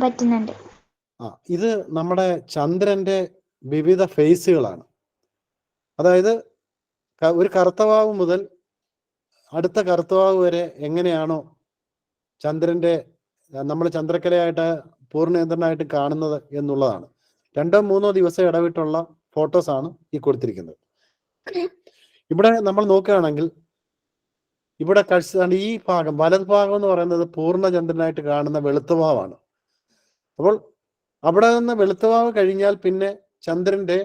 പറ്റുന്നുണ്ട്. ഇത് നമ്മുടെ ചന്ദ്രന്റെ വിവിധ ഫേസുകളാണ്. അതായത് ഒരു കറുത്തവാവ് മുതൽ അടുത്ത കറുത്തവാവ് വരെ എങ്ങനെയാണോ ചന്ദ്രന്റെ നമ്മൾ ചന്ദ്രക്കലയായിട്ട് പൂർണ്ണചന്ദ്രനായിട്ട് കാണുന്നത് എന്നുള്ളതാണ്. 2-3 ദിവസം ഇടവിട്ടുള്ള ഫോട്ടോസാണ് ഈ കൊടുത്തിരിക്കുന്നത്. ഇവിടെ നമ്മൾ നോക്കുകയാണെങ്കിൽ ഇവിടെ ഈ ഭാഗം വലത് ഭാഗം എന്ന് പറയുന്നത് പൂർണ്ണചന്ദ്രനായിട്ട് കാണുന്ന വെളുത്തവാവാണ്. അപ്പോൾ അവിടെ നിന്ന് വെളുത്തവാവ് കഴിഞ്ഞാൽ പിന്നെ ചന്ദ്രന്റെ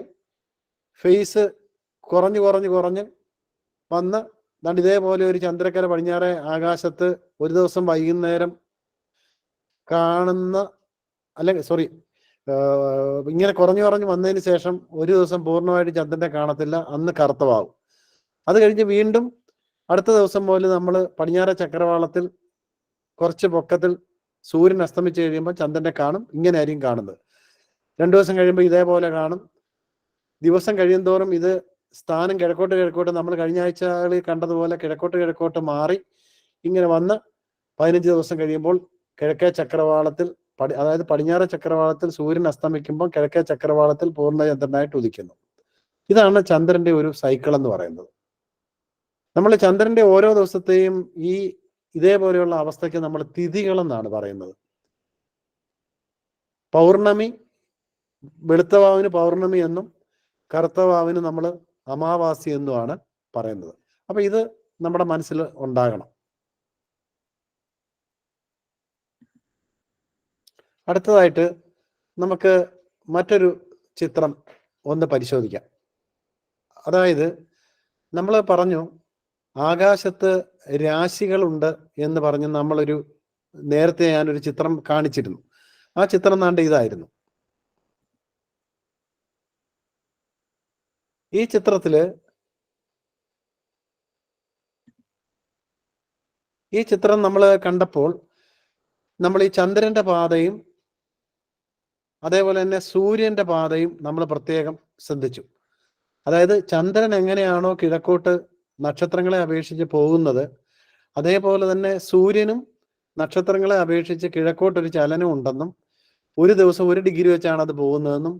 ഫേസ് കുറഞ്ഞ് വന്ന് ഇതേപോലെ ഒരു ചന്ദ്രക്കല പടിഞ്ഞാറെ ആകാശത്ത് ഒരു ദിവസം വൈകുന്നേരം കാണുന്ന, ഇങ്ങനെ കുറഞ്ഞു വന്നതിന് ശേഷം ഒരു ദിവസം പൂർണ്ണമായിട്ട് ചന്ദ്രനെ കാണത്തില്ല, അന്ന് കറുത്തവാകും. അത് കഴിഞ്ഞ് വീണ്ടും അടുത്ത ദിവസം മുതൽ നമ്മൾ പടിഞ്ഞാറെ ചക്രവാളത്തിൽ കുറച്ച് പൊക്കത്തിൽ സൂര്യൻ അസ്തമിച്ച് കഴിയുമ്പോൾ ചന്ദ്രനെ കാണും. ഇങ്ങനെ ആയിരിക്കും കാണുന്നത്. 2 ദിവസം കഴിയുമ്പോൾ ഇതേപോലെ കാണും. ദിവസം കഴിയുന്തോറും ഇത് സ്ഥാനം കിഴക്കോട്ട് നമ്മൾ കഴിഞ്ഞ ആഴ്ചകളിൽ കണ്ടതുപോലെ കിഴക്കോട്ട് മാറി ഇങ്ങനെ വന്ന് 15 ദിവസം കഴിയുമ്പോൾ കിഴക്കേ ചക്രവാളത്തിൽ അതായത് പടിഞ്ഞാറെ ചക്രവാളത്തിൽ സൂര്യൻ അസ്തമിക്കുമ്പോൾ കിഴക്കേ ചക്രവാളത്തിൽ പൂർണ്ണചന്ദ്രനായിട്ട് ഉദിക്കുന്നു. ഇതാണ് ചന്ദ്രന്റെ ഒരു സൈക്കിൾ എന്ന് പറയുന്നത്. നമ്മൾ ചന്ദ്രന്റെ ഓരോ ദിവസത്തെയും ഇതേപോലെയുള്ള അവസ്ഥയ്ക്ക് നമ്മൾ തിഥികൾ എന്നാണ് പറയുന്നത്. പൗർണമി, വെളുത്തവാവിന് പൗർണമി എന്നും കറുത്തവാവിന് നമ്മൾ അമാവാസി എന്നുമാണ് പറയുന്നത്. അപ്പൊ ഇത് നമ്മുടെ മനസ്സിൽ ഉണ്ടാകണം. അടുത്തതായിട്ട് നമുക്ക് മറ്റൊരു ചിത്രം ഒന്ന് പരിശോധിക്കാം. അതായത് നമ്മൾ പറഞ്ഞു ആകാശത്ത് രാശികളുണ്ട് എന്ന് പറഞ്ഞ് നേരത്തെ ഞാനൊരു ചിത്രം കാണിച്ചിരുന്നു. ആ ചിത്രം ഇതായിരുന്നു. ഈ ചിത്രം നമ്മൾ കണ്ടപ്പോൾ നമ്മൾ ഈ ചന്ദ്രന്റെ പാതയും അതേപോലെ തന്നെ സൂര്യന്റെ പാതയും നമ്മൾ പ്രത്യേകം ശ്രദ്ധിച്ചു. അതായത് ചന്ദ്രൻ എങ്ങനെയാണോ കിഴക്കോട്ട് നക്ഷത്രങ്ങളെ അപേക്ഷിച്ച് പോകുന്നത്, അതേപോലെ തന്നെ സൂര്യനും നക്ഷത്രങ്ങളെ അപേക്ഷിച്ച് കിഴക്കോട്ടൊരു ചലനം ഉണ്ടെന്നും ഒരു ദിവസം 1 ഡിഗ്രി വെച്ചാണ് അത് പോകുന്നതെന്നും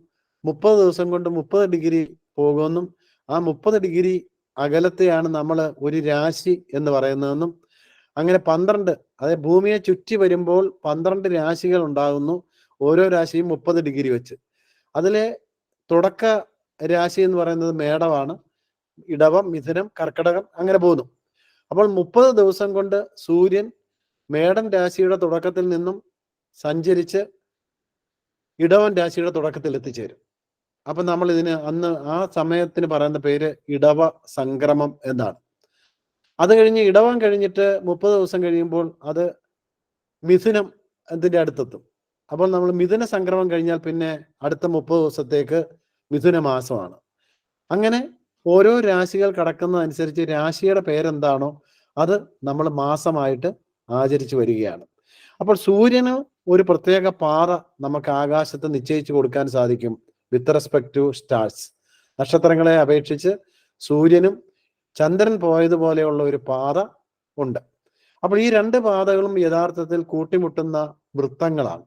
30 ദിവസം കൊണ്ട് 30 ഡിഗ്രി പോകുമെന്നും ആ 30 ഡിഗ്രി അകലത്തെയാണ് നമ്മൾ ഒരു രാശി എന്ന് പറയുന്നതെന്നും അങ്ങനെ 12, അതായത് ഭൂമിയെ ചുറ്റി വരുമ്പോൾ 12 രാശികൾ ഉണ്ടാകുന്നു. ഓരോ രാശിയും 30 ഡിഗ്രി വെച്ച്. അതിലെ തുടക്ക രാശി എന്ന് പറയുന്നത് മേടമാണ്. ഇടവം, മിഥുനം, കർക്കിടകം അങ്ങനെ പോകുന്നു. അപ്പോൾ 30 ദിവസം കൊണ്ട് സൂര്യൻ മേടൻ രാശിയുടെ തുടക്കത്തിൽ നിന്നും സഞ്ചരിച്ച് ഇടവൻ രാശിയുടെ തുടക്കത്തിൽ എത്തിച്ചേരും. അപ്പൊ നമ്മൾ ഇതിന് ആ സമയത്തിന് പറയുന്ന പേര് ഇടവ സംക്രമം എന്നാണ്. അത് കഴിഞ്ഞ് ഇടവം കഴിഞ്ഞിട്ട് 30 ദിവസം കഴിയുമ്പോൾ അത് മിഥുനം അതിന്റെ അടുത്തെത്തും. അപ്പോൾ നമ്മൾ മിഥുന സംക്രമം കഴിഞ്ഞാൽ പിന്നെ അടുത്ത 30 ദിവസത്തേക്ക് മിഥുന മാസമാണ്. അങ്ങനെ ഓരോ രാശികൾ കടക്കുന്നതനുസരിച്ച് രാശിയുടെ പേരെന്താണോ അത് നമ്മൾ മാസമായിട്ട് ആചരിച്ചു വരികയാണ്. അപ്പോൾ സൂര്യന് ഒരു പ്രത്യേക പാത നമുക്ക് ആകാശത്ത് നിശ്ചയിച്ചു കൊടുക്കാൻ സാധിക്കും. വിത്ത് റെസ്പെക്ട് ടു സ്റ്റാർസ്, നക്ഷത്രങ്ങളെ അപേക്ഷിച്ച് സൂര്യനും ചന്ദ്രൻ പോയതുപോലെയുള്ള ഒരു പാത ഉണ്ട്. അപ്പോൾ ഈ 2 പാതകളും യഥാർത്ഥത്തിൽ കൂട്ടിമുട്ടുന്ന വൃത്തങ്ങളാണ്.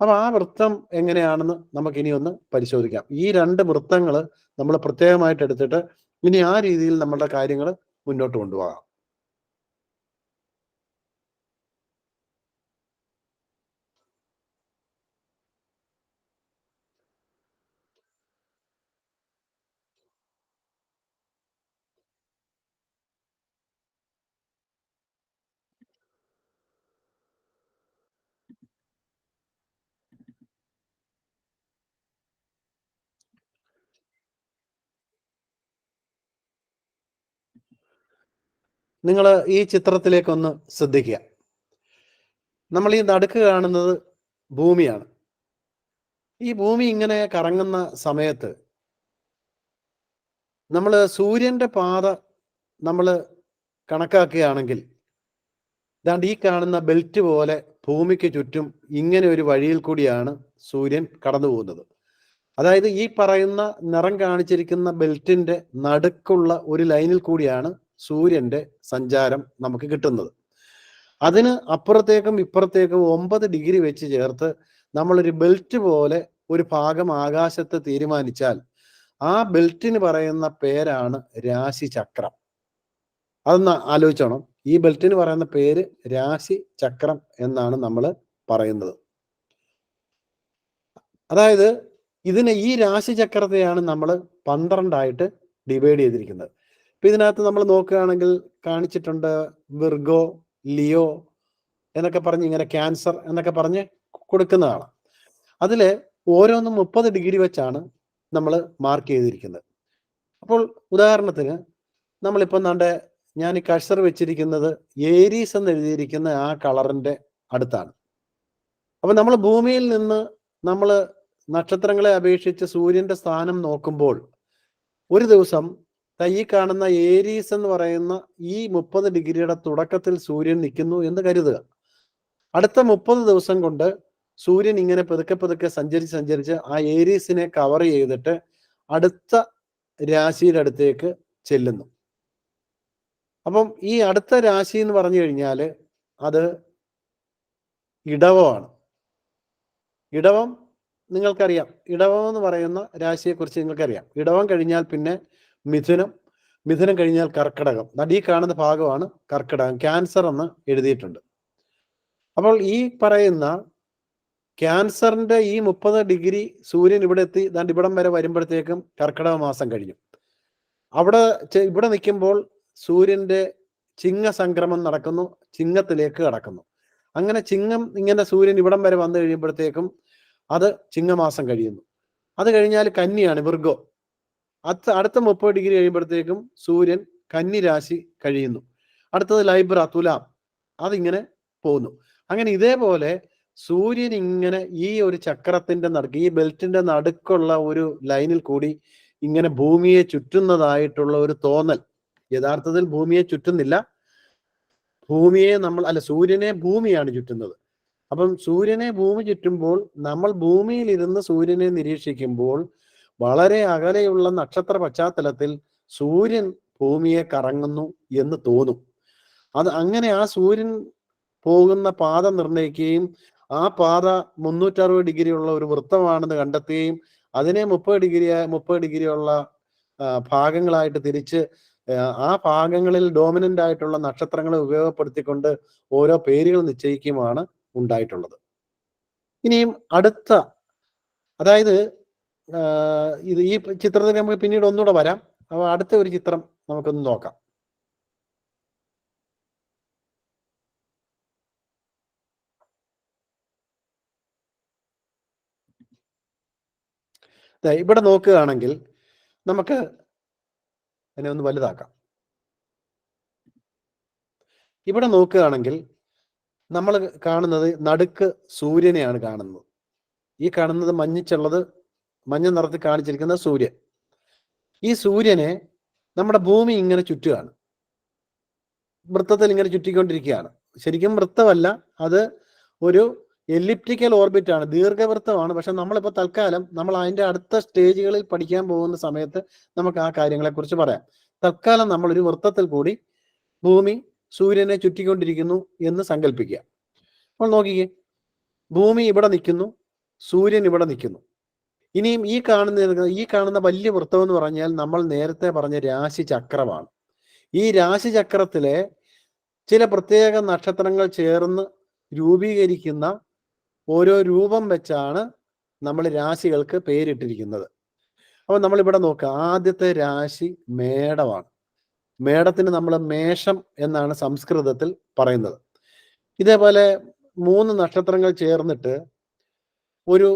അപ്പൊ ആ വൃത്തം എങ്ങനെയാണെന്ന് നമുക്ക് ഇനി ഒന്ന് പരിശോധിക്കാം. ഈ 2 വൃത്തങ്ങൾ നമ്മൾ പ്രത്യേകമായിട്ട് എടുത്തിട്ട് ഇനി ആ രീതിയിൽ നമ്മളുടെ കാര്യങ്ങൾ മുന്നോട്ട് കൊണ്ടുപോകാം. നിങ്ങൾ ഈ ചിത്രത്തിലേക്കൊന്ന് ശ്രദ്ധിക്കുക. നമ്മൾ ഈ നടുക്ക് കാണുന്നത് ഭൂമിയാണ്. ഈ ഭൂമി ഇങ്ങനെ കറങ്ങുന്ന സമയത്ത് നമ്മൾ സൂര്യന്റെ പാത നമ്മൾ കണക്കാക്കുകയാണെങ്കിൽ ഈ കാണുന്ന ബെൽറ്റ് പോലെ ഭൂമിക്ക് ചുറ്റും ഇങ്ങനെ ഒരു വഴിയിൽ കൂടിയാണ് സൂര്യൻ കടന്നു പോകുന്നത്. അതായത് ഈ പറയുന്ന നിറം കാണിച്ചിരിക്കുന്ന ബെൽറ്റിന്റെ നടുക്കുള്ള ഒരു ലൈനിൽ കൂടിയാണ് സൂര്യന്റെ സഞ്ചാരം നമുക്ക് കിട്ടുന്നത്. അതിന് അപ്പുറത്തേക്കും ഇപ്പുറത്തേക്കും 9 ഡിഗ്രി വെച്ച് ചേർത്ത് നമ്മളൊരു ബെൽറ്റ് പോലെ ഒരു ഭാഗം ആകാശത്ത് തീരുമാനിച്ചാൽ ആ ബെൽറ്റിന് പറയുന്ന പേരാണ് രാശിചക്രം. അതൊന്ന് ആലോചിച്ചോണം. ഈ ബെൽറ്റിന് പറയുന്ന പേര് രാശിചക്രം എന്നാണ് നമ്മൾ പറയുന്നത്. അതായത് ഈ രാശിചക്രത്തെയാണ് നമ്മൾ 12 ഡിവൈഡ് ചെയ്തിരിക്കുന്നത്. ഇപ്പൊ ഇതിനകത്ത് നമ്മൾ നോക്കുകയാണെങ്കിൽ കാണിച്ചിട്ടുണ്ട് വിർഗോ, ലിയോ എന്നൊക്കെ പറഞ്ഞ്, ഇങ്ങനെ ക്യാൻസർ എന്നൊക്കെ പറഞ്ഞ് കൊടുക്കുന്നതാണ്. അതില് ഓരോന്നും 30 ഡിഗ്രി വെച്ചാണ് നമ്മൾ മാർക്ക് ചെയ്തിരിക്കുന്നത്. അപ്പോൾ ഉദാഹരണത്തിന് നമ്മളിപ്പം ഞാൻ ഈ കഴ്സർ വെച്ചിരിക്കുന്നത് ഏരീസ് എന്ന് എഴുതിയിരിക്കുന്ന ആ കളറിന്റെ അടുത്താണ്. അപ്പൊ നമ്മൾ ഭൂമിയിൽ നിന്ന് നമ്മൾ നക്ഷത്രങ്ങളെ അപേക്ഷിച്ച് സൂര്യന്റെ സ്ഥാനം നോക്കുമ്പോൾ ഒരു ദിവസം ഈ കാണുന്ന ഏരീസ് എന്ന് പറയുന്ന ഈ 30 ഡിഗ്രിയുടെ തുടക്കത്തിൽ സൂര്യൻ നിൽക്കുന്നു എന്ന് കരുതുക. അടുത്ത 30 ദിവസം കൊണ്ട് സൂര്യൻ ഇങ്ങനെ പതുക്കെ സഞ്ചരിച്ച് ആ ഏരീസിനെ കവർ ചെയ്തിട്ട് അടുത്ത രാശിയുടെ അടുത്തേക്ക് ചെല്ലുന്നു. അപ്പം ഈ അടുത്ത രാശി എന്ന് പറഞ്ഞു കഴിഞ്ഞാൽ അത് ഇടവമാണ്. ഇടവം നിങ്ങൾക്കറിയാം. ഇടവം എന്ന് പറയുന്ന രാശിയെക്കുറിച്ച് നിങ്ങൾക്കറിയാം. ഇടവം കഴിഞ്ഞാൽ പിന്നെ മിഥുനം കഴിഞ്ഞാൽ കർക്കിടകം. ഈ കാണുന്ന ഭാഗമാണ് കർക്കിടകം. ക്യാൻസർ എന്ന് എഴുതിയിട്ടുണ്ട്. അപ്പോൾ ഈ പറയുന്ന ക്യാൻസറിന്റെ ഈ 30 ഡിഗ്രി സൂര്യൻ ഇവിടെ എത്തി ഇവിടം വരെ വരുമ്പോഴത്തേക്കും കർക്കിടക മാസം കഴിഞ്ഞു. ഇവിടെ നിൽക്കുമ്പോൾ സൂര്യന്റെ ചിങ്ങ സംക്രമം നടക്കുന്നു, ചിങ്ങത്തിലേക്ക് കടക്കുന്നു. അങ്ങനെ ചിങ്ങം ഇങ്ങനെ സൂര്യൻ ഇവിടം വരെ വന്നു കഴിയുമ്പോഴത്തേക്കും അത് ചിങ്ങമാസം കഴിയുന്നു. അത് കഴിഞ്ഞാൽ കന്നിയാണ്, വിർഗോ. അടുത്ത 30 ഡിഗ്രി കഴിയുമ്പോഴത്തേക്കും സൂര്യൻ കന്നി രാശി കഴിയുന്നു. അടുത്തത് ലൈബ്ര, തുലാം. അതിങ്ങനെ പോകുന്നു. അങ്ങനെ ഇതേപോലെ സൂര്യൻ ഇങ്ങനെ ഈ ഒരു ചക്രത്തിന്റെ നടുക്ക്, ഈ ബെൽറ്റിന്റെ നടുക്കുള്ള ഒരു ലൈനിൽ കൂടി ഇങ്ങനെ ഭൂമിയെ ചുറ്റുന്നതായിട്ടുള്ള ഒരു തോന്നൽ. യഥാർത്ഥത്തിൽ ഭൂമിയെ ചുറ്റുന്നില്ല, സൂര്യനെ ഭൂമിയാണ് ചുറ്റുന്നത്. അപ്പം സൂര്യനെ ഭൂമി ചുറ്റുമ്പോൾ നമ്മൾ ഭൂമിയിൽ ഇരുന്ന് സൂര്യനെ നിരീക്ഷിക്കുമ്പോൾ വളരെ അകലെയുള്ള നക്ഷത്ര പശ്ചാത്തലത്തിൽ സൂര്യൻ ഭൂമിയെ കറങ്ങുന്നു എന്ന് തോന്നും. അങ്ങനെ ആ സൂര്യൻ പോകുന്ന പാത നിർണ്ണയിക്കുകയും ആ പാത 360 ഡിഗ്രി ഉള്ള ഒരു വൃത്തമാണെന്ന് കണ്ടെത്തുകയും അതിനെ 30 ഡിഗ്രി ഉള്ള ഭാഗങ്ങളായിട്ട് തിരിച്ച് ആ ഭാഗങ്ങളിൽ ഡോമിനന്റ് ആയിട്ടുള്ള നക്ഷത്രങ്ങളെ ഉപയോഗപ്പെടുത്തിക്കൊണ്ട് ഓരോ പേരുകൾ നിശ്ചയിക്കുകയുമാണ് ഉണ്ടായിട്ടുള്ളത്. ഇനിയും അതായത് ഈ ചിത്രത്തിൽ നമുക്ക് പിന്നീട് ഒന്നുകൂടെ വരാം. അപ്പോൾ അടുത്ത ഒരു ചിത്രം നമുക്കൊന്ന് നോക്കാം. ഇവിടെ നോക്കുകയാണെങ്കിൽ നമുക്ക് അതിനെ ഒന്ന് വലുതാക്കാം. ഇവിടെ നോക്കുകയാണെങ്കിൽ നമ്മൾ കാണുന്നത് നടുക്ക് സൂര്യനെയാണ് കാണുന്നത്. ഈ കാണുന്നത് മഞ്ഞ നിറത്തിൽ കാണിച്ചിരിക്കുന്ന സൂര്യൻ. ഈ സൂര്യനെ നമ്മുടെ ഭൂമി ഇങ്ങനെ ചുറ്റുകയാണ്, വൃത്തത്തിൽ ഇങ്ങനെ ചുറ്റിക്കൊണ്ടിരിക്കുകയാണ്. ശരിക്കും വൃത്തമല്ല, അത് ഒരു എലിപ്റ്റിക്കൽ ഓർബിറ്റ് ആണ്, ദീർഘവൃത്തമാണ്. പക്ഷെ നമ്മളിപ്പോൾ തൽക്കാലം നമ്മൾ അതിന്റെ അടുത്ത സ്റ്റേജുകളിൽ പഠിക്കാൻ പോകുന്ന സമയത്ത് നമുക്ക് ആ കാര്യങ്ങളെ കുറിച്ച് പറയാം. തൽക്കാലം നമ്മളൊരു വൃത്തത്തിൽ കൂടി ഭൂമി സൂര്യനെ ചുറ്റിക്കൊണ്ടിരിക്കുന്നു എന്ന് സങ്കല്പിക്കുക. അപ്പോൾ നോക്കിക്കേ, ഭൂമി ഇവിടെ നിൽക്കുന്നു, സൂര്യൻ ഇവിടെ നിൽക്കുന്നു. ഇനിയും ഈ കാണുന്ന വലിയ വൃത്തം എന്ന് പറഞ്ഞാൽ നമ്മൾ നേരത്തെ പറഞ്ഞ രാശിചക്രമാണ്. ഈ രാശിചക്രത്തിലെ ചില പ്രത്യേക നക്ഷത്രങ്ങൾ ചേർന്ന് രൂപീകരിക്കുന്ന ഓരോ രൂപം വെച്ചാണ് നമ്മൾ രാശികൾക്ക് പേരിട്ടിരിക്കുന്നത്. അപ്പോൾ നമ്മളിവിടെ നോക്കുക, ആദ്യത്തെ രാശി മേടമാണ്. മേടത്തിന് നമ്മൾ മേഷം എന്നാണ് സംസ്കൃതത്തിൽ പറയുന്നത്. ഇതേപോലെ 3 നക്ഷത്രങ്ങൾ ചേർന്നിട്ട് ഒരു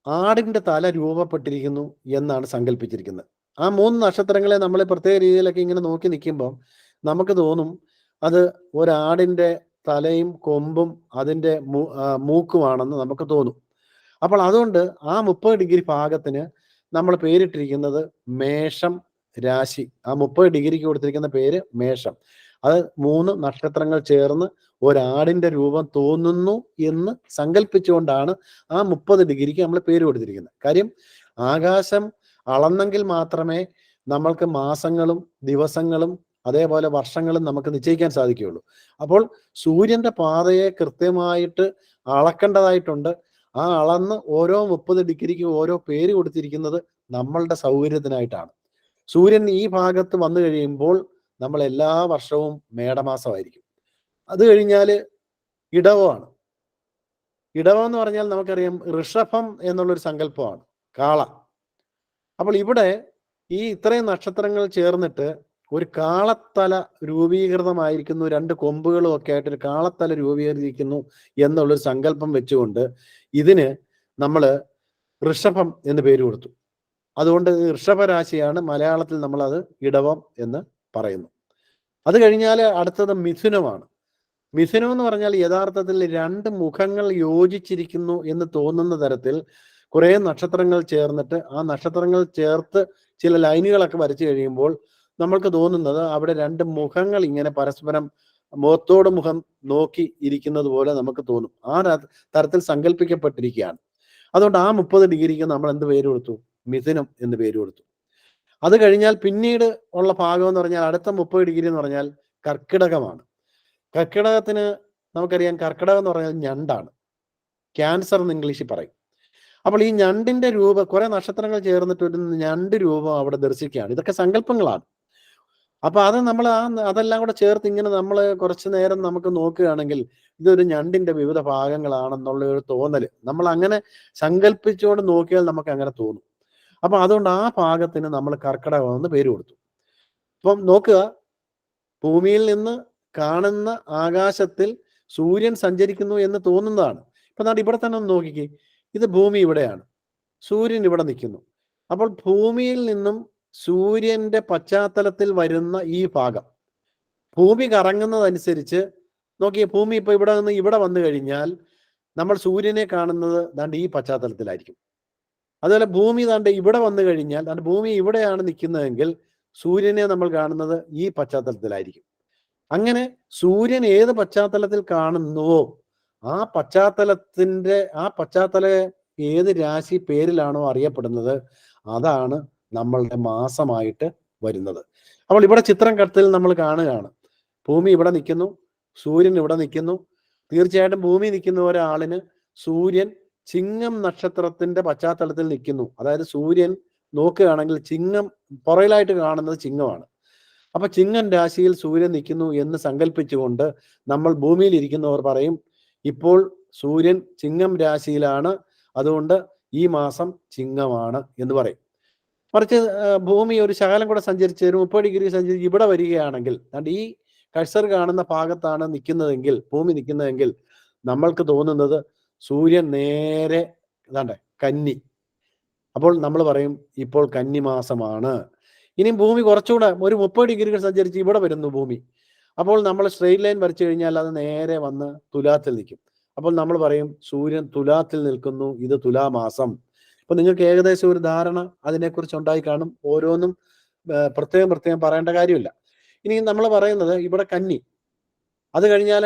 ആടിന്റെ തല രൂപപ്പെട്ടിരിക്കുന്നു എന്നാണ് സങ്കല്പിച്ചിരിക്കുന്നത്. ആ 3 നക്ഷത്രങ്ങളെ നമ്മൾ പ്രത്യേക രീതിയിലൊക്കെ ഇങ്ങനെ നോക്കി നിൽക്കുമ്പോൾ നമുക്ക് തോന്നും അത് ഒരാടിന്റെ തലയും കൊമ്പും അതിന്റെ മൂക്കുമാണെന്ന് നമുക്ക് തോന്നും. അപ്പോൾ അതുകൊണ്ട് ആ 30 ഡിഗ്രി ഭാഗത്തിന് നമ്മൾ പേരിട്ടിരിക്കുന്നത് മേഷം രാശി. ആ 30 ഡിഗ്രിക്ക് കൊടുത്തിരിക്കുന്ന പേര് മേഷം. അത് 3 നക്ഷത്രങ്ങൾ ചേർന്ന് ഒരാടിന്റെ രൂപം തോന്നുന്നു എന്ന് സങ്കല്പിച്ചുകൊണ്ടാണ് ആ 30 ഡിഗ്രിക്ക് നമ്മൾ പേര് കൊടുത്തിരിക്കുന്നത്. കാര്യം ആകാശം അളന്നെങ്കിൽ മാത്രമേ നമ്മൾക്ക് മാസങ്ങളും ദിവസങ്ങളും അതേപോലെ വർഷങ്ങളും നമുക്ക് നിശ്ചയിക്കാൻ സാധിക്കുകയുള്ളൂ. അപ്പോൾ സൂര്യന്റെ പാതയെ കൃത്യമായിട്ട് അളക്കേണ്ടതായിട്ടുണ്ട്. ആ അളന്ന് ഓരോ 30 ഡിഗ്രിക്ക് ഓരോ പേര് കൊടുത്തിരിക്കുന്നത് നമ്മളുടെ സൗകര്യത്തിനായിട്ടാണ്. സൂര്യൻ ഈ ഭാഗത്ത് വന്നു കഴിയുമ്പോൾ നമ്മൾ എല്ലാ വർഷവും മേടമാസമായിരിക്കും. അത് കഴിഞ്ഞാൽ ഇടവമാണ്. ഇടവം എന്ന് പറഞ്ഞാൽ നമുക്കറിയാം ഋഷഭം എന്നുള്ളൊരു സങ്കല്പമാണ്, കാള. അപ്പോൾ ഇവിടെ ഈ ഇത്രയും നക്ഷത്രങ്ങൾ ചേർന്നിട്ട് ഒരു കാളത്തല രൂപീകൃതമായിരിക്കുന്നു, 2 കൊമ്പുകളും ഒക്കെ ആയിട്ട് ഒരു കാളത്തല രൂപീകരിക്കുന്നു എന്നുള്ളൊരു സങ്കല്പം വെച്ചുകൊണ്ട് ഇതിന് നമ്മൾ ഋഷഭം എന്ന് പേര് കൊടുത്തു. അതുകൊണ്ട് ഋഷഭരാശിയാണ് മലയാളത്തിൽ നമ്മളത് ഇടവം എന്ന് പറയുന്നു. അത് കഴിഞ്ഞാൽ അടുത്തത് മിഥുനമാണ്. മിഥുനം എന്ന് പറഞ്ഞാൽ യഥാർത്ഥത്തിൽ 2 മുഖങ്ങൾ യോജിച്ചിരിക്കുന്നു എന്ന് തോന്നുന്ന തരത്തിൽ കുറേ നക്ഷത്രങ്ങൾ ചേർന്നിട്ട് ആ നക്ഷത്രങ്ങൾ ചേർത്ത് ചില ലൈനുകളൊക്കെ വരച്ചു കഴിയുമ്പോൾ നമ്മൾക്ക് തോന്നുന്നത് അവിടെ 2 മുഖങ്ങൾ ഇങ്ങനെ പരസ്പരം മുഖത്തോട് മുഖം നോക്കി ഇരിക്കുന്നത് പോലെ നമുക്ക് തോന്നും. ആ തരത്തിൽ സങ്കല്പിക്കപ്പെട്ടിരിക്കുകയാണ്. അതുകൊണ്ട് ആ 30 ഡിഗ്രിക്ക് നമ്മൾ എന്ത് പേര് കൊടുത്തു? മിഥുനം എന്ന് പേര് കൊടുത്തു. അത് കഴിഞ്ഞാൽ പിന്നീട് ഉള്ള ഭാഗം എന്ന് പറഞ്ഞാൽ അടുത്ത 30 ഡിഗ്രി എന്ന് പറഞ്ഞാൽ കർക്കിടകമാണ്. കർക്കിടകത്തിന് നമുക്കറിയാം, കർക്കിടകം എന്ന് പറഞ്ഞാൽ ഞണ്ടാണ്, ക്യാൻസർ എന്ന് ഇംഗ്ലീഷിൽ പറയും. അപ്പോൾ ഈ ഞണ്ടിന്റെ രൂപം, കുറെ നക്ഷത്രങ്ങൾ ചേർന്നിട്ട് ഒരു ഞണ്ട് രൂപം അവിടെ ദർശിക്കുകയാണ്. ഇതൊക്കെ സങ്കല്പങ്ങളാണ്. അപ്പൊ അത് നമ്മൾ അതെല്ലാം കൂടെ ചേർത്ത് ഇങ്ങനെ നമ്മൾ കുറച്ചു നേരം നമുക്ക് നോക്കുകയാണെങ്കിൽ ഇതൊരു ഞണ്ടിന്റെ വിവിധ ഭാഗങ്ങളാണെന്നുള്ള ഒരു തോന്നൽ നമ്മൾ അങ്ങനെ സങ്കല്പിച്ചുകൊണ്ട് നോക്കിയാൽ നമുക്ക് അങ്ങനെ തോന്നും. അപ്പൊ അതുകൊണ്ട് ആ ഭാഗത്തിന് നമ്മൾ കർക്കിടകം എന്ന് പേര് കൊടുത്തു. അപ്പം നോക്കുക, ഭൂമിയിൽ നിന്ന് കാണുന്ന ആകാശത്തിൽ സൂര്യൻ സഞ്ചരിക്കുന്നു എന്ന് തോന്നുന്നതാണ്. ഇപ്പൊ ഇവിടെ തന്നെ ഒന്ന് നോക്കിക്കേ, ഇത് ഭൂമി ഇവിടെയാണ്, സൂര്യൻ ഇവിടെ നിൽക്കുന്നു. അപ്പോൾ ഭൂമിയിൽ നിന്നും സൂര്യന്റെ പശ്ചാത്തലത്തിൽ വരുന്ന ഈ ഭാഗം, ഭൂമി കറങ്ങുന്നതനുസരിച്ച് നോക്കിയേ, ഭൂമി ഇപ്പൊ ഇവിടെ നിന്ന് ഇവിടെ വന്നു കഴിഞ്ഞാൽ നമ്മൾ സൂര്യനെ കാണുന്നത് ദാണ്ട് ഈ പശ്ചാത്തലത്തിലായിരിക്കും. അതുപോലെ ഭൂമി ദാണ്ട് ഇവിടെ വന്നു കഴിഞ്ഞാൽ ദാണ്ട് ഭൂമി ഇവിടെയാണ് നിൽക്കുന്നതെങ്കിൽ സൂര്യനെ നമ്മൾ കാണുന്നത് ഈ പശ്ചാത്തലത്തിലായിരിക്കും. അങ്ങനെ സൂര്യൻ ഏത് പശ്ചാത്തലത്തിൽ കാണുന്നുവോ ആ പശ്ചാത്തല ഏത് രാശി പേരിലാണോ അറിയപ്പെടുന്നത് അതാണ് നമ്മളുടെ മാസമായിട്ട് വരുന്നത്. അപ്പോൾ ഇവിടെ ചിത്രം കത്തിൽ നമ്മൾ കാണുകയാണ്, ഭൂമി ഇവിടെ നിൽക്കുന്നു, സൂര്യൻ ഇവിടെ നിൽക്കുന്നു. തീർച്ചയായിട്ടും ഭൂമി നിൽക്കുന്ന ഒരാളിന് സൂര്യൻ ചിങ്ങം നക്ഷത്രത്തിന്റെ പശ്ചാത്തലത്തിൽ നിൽക്കുന്നു. അതായത് സൂര്യൻ നോക്കുകയാണെങ്കിൽ ചിങ്ങം പുറയിലായിട്ട് കാണുന്നത് ചിങ്ങമാണ്. അപ്പൊ ചിങ്ങൻ രാശിയിൽ സൂര്യൻ നിൽക്കുന്നു എന്ന് സങ്കല്പിച്ചുകൊണ്ട് നമ്മൾ ഭൂമിയിൽ ഇരിക്കുന്നവർ പറയും, ഇപ്പോൾ സൂര്യൻ ചിങ്ങം രാശിയിലാണ്, അതുകൊണ്ട് ഈ മാസം ചിങ്ങമാണ് എന്ന് പറയും. മറിച്ച് ഭൂമി ഒരു ശകലം കൂടെ സഞ്ചരിച്ച് ഒരു 30 ഡിഗ്രി സഞ്ചരിച്ച് ഇവിടെ വരികയാണെങ്കിൽ, ഈ കഴ്സർ കാണുന്ന ഭാഗത്താണ് നിൽക്കുന്നതെങ്കിൽ, ഭൂമി നിൽക്കുന്നതെങ്കിൽ നമ്മൾക്ക് തോന്നുന്നത് സൂര്യൻ നേരെ ഇതാണ്ട് കന്നി. അപ്പോൾ നമ്മൾ പറയും ഇപ്പോൾ കന്നിമാസമാണ്. ഇനിയും ഭൂമി കുറച്ചുകൂടെ ഒരു 30 ഡിഗ്രി സഞ്ചരിച്ച് ഇവിടെ വരുന്നു ഭൂമി. അപ്പോൾ നമ്മൾ സ്ട്രെയിറ്റ് ലൈൻ വരച്ചു കഴിഞ്ഞാൽ അത് നേരെ വന്ന് തുലാത്തിൽ നിൽക്കും. അപ്പോൾ നമ്മൾ പറയും സൂര്യൻ തുലാത്തിൽ നിൽക്കുന്നു, ഇത് തുലാമാസം. അപ്പൊ നിങ്ങൾക്ക് ഏകദേശം ഒരു ധാരണ അതിനെക്കുറിച്ച് ഉണ്ടായി കാണും. ഓരോന്നും പ്രത്യേകം പറയേണ്ട കാര്യമില്ല. ഇനി നമ്മൾ പറയുന്നത് ഇവിടെ കന്നി, അത് കഴിഞ്ഞാൽ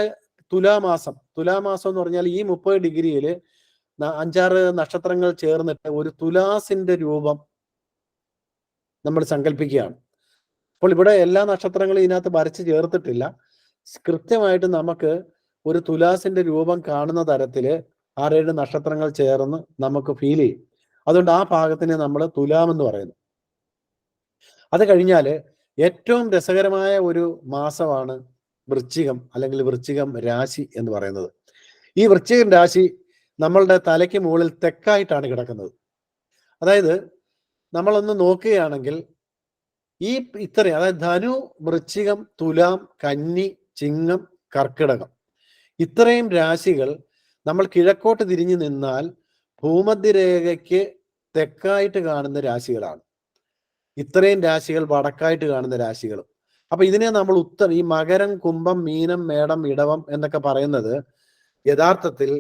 തുലാമാസം. തുലാമാസം എന്ന് പറഞ്ഞാൽ ഈ 30 ഡിഗ്രിയിൽ 5-6 നക്ഷത്രങ്ങൾ ചേർന്നിട്ട് ഒരു തുലാസിന്റെ രൂപം നമ്മൾ സങ്കല്പിക്കുകയാണ്. അപ്പോൾ ഇവിടെ എല്ലാ നക്ഷത്രങ്ങളും ഇതിനകത്ത് വരച്ച് ചേർത്തിട്ടില്ല. കൃത്യമായിട്ട് നമുക്ക് ഒരു തുലാസിന്റെ രൂപം കാണുന്ന തരത്തിൽ 6-7 നക്ഷത്രങ്ങൾ ചേർന്ന് നമുക്ക് ഫീൽ ചെയ്യും. അതുകൊണ്ട് ആ ഭാഗത്തിനെ നമ്മൾ തുലാം എന്ന് പറയുന്നു. അത് കഴിഞ്ഞാൽ ഏറ്റവും രസകരമായ ഒരു മാസമാണ് വൃശ്ചികം, അല്ലെങ്കിൽ വൃശ്ചികം രാശി എന്ന് പറയുന്നത്. ഈ വൃശ്ചികം രാശി നമ്മളുടെ തലയ്ക്ക് മുകളിൽ തെക്കായിട്ടാണ് കിടക്കുന്നത്. അതായത് നമ്മളൊന്ന് നോക്കുകയാണെങ്കിൽ ഈ ഇത്രയും, അതായത് ധനു, വൃശ്ചികം, തുലാം, കന്നി, ചിങ്ങം, കർക്കിടകം, ഇത്രയും രാശികൾ നമ്മൾ കിഴക്കോട്ട് തിരിഞ്ഞു നിന്നാൽ ഭൂമധ്യരേഖയ്ക്ക് തെക്കായിട്ട് കാണുന്ന രാശികളാണ്. ഇത്രയും രാശികൾ വടക്കായിട്ട് കാണുന്ന രാശികളും. അപ്പൊ ഇതിനെ നമ്മൾ ഈ മകരം, കുംഭം, മീനം, മേടം, ഇടവം എന്നൊക്കെ പറയുന്നത് യഥാർത്ഥത്തിൽ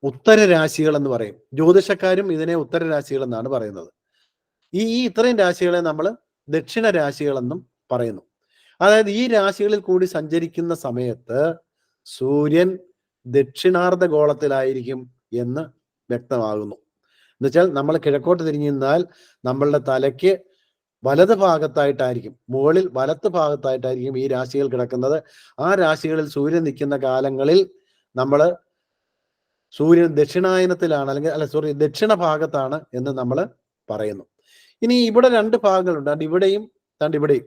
ഉത്തര രാശികൾ എന്ന് പറയും. ജ്യോതിഷക്കാരും ഇതിനെ ഉത്തര രാശികൾ എന്നാണ് പറയുന്നത്. ഈ ഇത്രയും രാശികളെ നമ്മൾ ദക്ഷിണ രാശികളെന്നും പറയുന്നു. അതായത് ഈ രാശികളിൽ കൂടി സഞ്ചരിക്കുന്ന സമയത്ത് സൂര്യൻ ദക്ഷിണാർദ്ധ ഗോളത്തിലായിരിക്കും എന്ന് വ്യക്തമാകുന്നു. എന്നുവെച്ചാൽ നമ്മൾ കിഴക്കോട്ട് തിരിഞ്ഞു നിന്നാൽ നമ്മളുടെ തലയ്ക്ക് വലത് ഭാഗത്തായിട്ടായിരിക്കും, മുകളിൽ വലത്ത് ഭാഗത്തായിട്ടായിരിക്കും ഈ രാശികൾ കിടക്കുന്നത്. ആ രാശികളിൽ സൂര്യൻ നിൽക്കുന്ന കാലങ്ങളിൽ നമ്മൾ സൂര്യൻ ദക്ഷിണായനത്തിലാണ്, അല്ലെങ്കിൽ ദക്ഷിണ ഭാഗത്താണ് എന്ന് നമ്മൾ പറയുന്നു. ഇനി ഇവിടെ രണ്ട് ഭാഗങ്ങളുണ്ട്, അത് ഇവിടെയും ഇവിടെയും.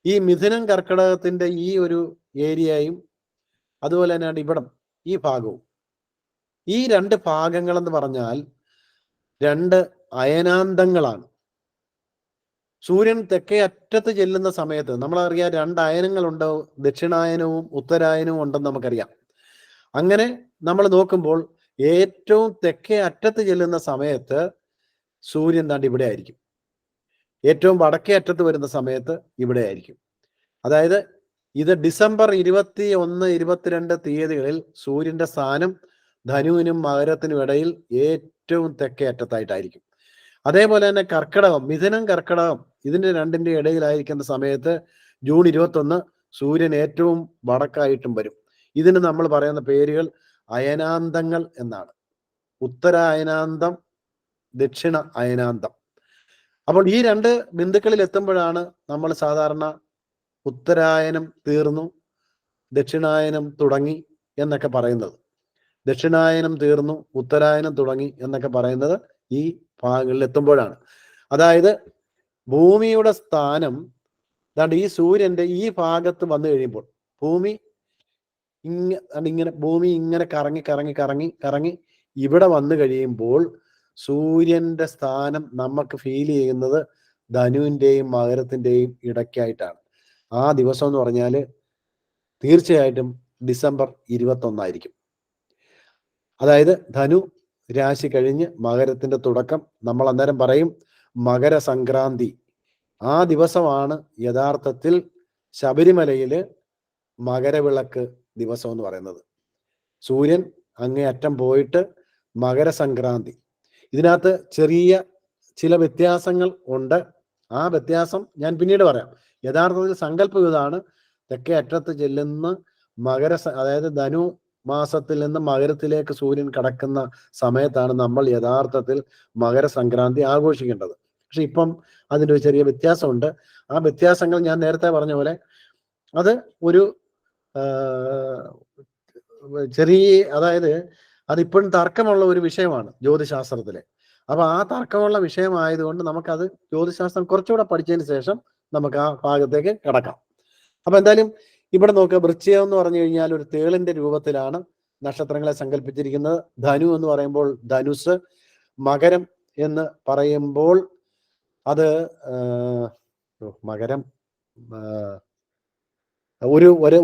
ഈ മിഥുനം കർക്കിടകത്തിന്റെ ഈ ഒരു ഏരിയയും അതുപോലെ തന്നെയാണ് ഇവിടം ഈ ഭാഗവും. ഈ രണ്ട് ഭാഗങ്ങൾ എന്ന് പറഞ്ഞാൽ രണ്ട് അയനാന്തങ്ങളാണ്. സൂര്യൻ തെക്കേ അറ്റത്ത് ചെല്ലുന്ന സമയത്ത് നമ്മളറിയാം രണ്ട് അയനങ്ങളുണ്ട്, ദക്ഷിണായനവും ഉത്തരായനവും ഉണ്ടെന്ന് നമുക്കറിയാം. അങ്ങനെ നമ്മൾ നോക്കുമ്പോൾ ഏറ്റവും തെക്കേ അറ്റത്ത് ചെല്ലുന്ന സമയത്ത് സൂര്യൻ ഇവിടെ ആയിരിക്കും. ഏറ്റവും വടക്കേ അറ്റത്ത് വരുന്ന സമയത്ത് ഇവിടെ ആയിരിക്കും. അതായത് ഇത് ഡിസംബർ 21, 22 തീയതികളിൽ സൂര്യന്റെ സ്ഥാനം ധനുവിനും മകരത്തിനും ഇടയിൽ ഏറ്റവും തെക്കേ അറ്റത്തായിട്ടായിരിക്കും. അതേപോലെ തന്നെ കർക്കിടകം, മിഥുനം കർക്കിടകം ഇതിന്റെ രണ്ടിന്റെ ഇടയിലായിരിക്കുന്ന സമയത്ത് ജൂൺ 21 സൂര്യൻ ഏറ്റവും വടക്കായിട്ടും വരും. ഇതിന് നമ്മൾ പറയുന്ന പേരുകൾ അയനാന്തങ്ങൾ എന്നാണ്. ഉത്തര അയനാന്തം, ദക്ഷിണ അയനാന്തം. അപ്പോൾ ഈ രണ്ട് ബിന്ദുക്കളിൽ എത്തുമ്പോഴാണ് നമ്മൾ സാധാരണ ഉത്തരായനം തീർന്നു ദക്ഷിണായനം തുടങ്ങി എന്നൊക്കെ പറയുന്നത്. ദക്ഷിണായനം തീർന്നു ഉത്തരായനം തുടങ്ങി എന്നൊക്കെ പറയുന്നത് ഈ ഭാഗങ്ങളിൽ എത്തുമ്പോഴാണ്. അതായത് ഭൂമിയുടെ സ്ഥാനം ഈ സൂര്യന്റെ ഈ ഭാഗത്ത് വന്നു കഴിയുമ്പോൾ ഭൂമി ഭൂമി ഇങ്ങനെ കറങ്ങി കറങ്ങി കറങ്ങി കറങ്ങി ഇവിടെ വന്നു കഴിയുമ്പോൾ സൂര്യന്റെ സ്ഥാനം നമുക്ക് ഫീൽ ചെയ്യുന്നത് ധനുവിന്റെയും മകരത്തിന്റെയും ഇടയ്ക്കായിട്ടാണ്. ആ ദിവസം എന്ന് പറഞ്ഞാൽ തീർച്ചയായിട്ടും ഡിസംബർ 21 അതായത് ധനു രാശി കഴിഞ്ഞ് മകരത്തിന്റെ തുടക്കം. നമ്മൾ അന്നേരം പറയും മകരസംക്രാന്തി. ആ ദിവസമാണ് യഥാർത്ഥത്തിൽ ശബരിമലയില് മകരവിളക്ക് ദിവസം എന്ന് പറയുന്നത്. സൂര്യൻ അങ്ങേയറ്റം പോയിട്ട് മകരസംക്രാന്തി. ഇതിനകത്ത് ചെറിയ ചില വ്യത്യാസങ്ങൾ ഉണ്ട്. ആ വ്യത്യാസം ഞാൻ പിന്നീട് പറയാം. യഥാർത്ഥത്തിൽ സങ്കല്പം ഇതാണ്: തെക്കേ അറ്റത്ത് ചെല്ലുന്ന അതായത് ധനു മാസത്തിൽ നിന്ന് മകരത്തിലേക്ക് സൂര്യൻ കടക്കുന്ന സമയത്താണ് നമ്മൾ യഥാർത്ഥത്തിൽ മകരസംക്രാന്തി ആഘോഷിക്കേണ്ടത്. പക്ഷെ ഇപ്പം അതിൻ്റെ ഒരു ചെറിയ വ്യത്യാസമുണ്ട്. ആ വ്യത്യാസങ്ങൾ ഞാൻ നേരത്തെ പറഞ്ഞ പോലെ അത് ഒരു ചെറിയ, അതായത് അതിപ്പോഴും തർക്കമുള്ള ഒരു വിഷയമാണ് ജ്യോതിശാസ്ത്രത്തിലെ. അപ്പൊ ആ തർക്കമുള്ള വിഷയമായതുകൊണ്ട് നമുക്കത് ജ്യോതിശാസ്ത്രം കുറച്ചുകൂടെ പഠിച്ചതിന് ശേഷം നമുക്ക് ആ ഭാഗത്തേക്ക് കിടക്കാം. അപ്പൊ എന്തായാലും ഇവിടെ നോക്കുക, വൃശ്ചികം എന്ന് പറഞ്ഞു കഴിഞ്ഞാൽ ഒരു തേളിന്റെ രൂപത്തിലാണ് നക്ഷത്രങ്ങളെ സങ്കല്പിച്ചിരിക്കുന്നത്. ധനു എന്ന് പറയുമ്പോൾ ധനുസ്, മകരം എന്ന് പറയുമ്പോൾ അത് മകരം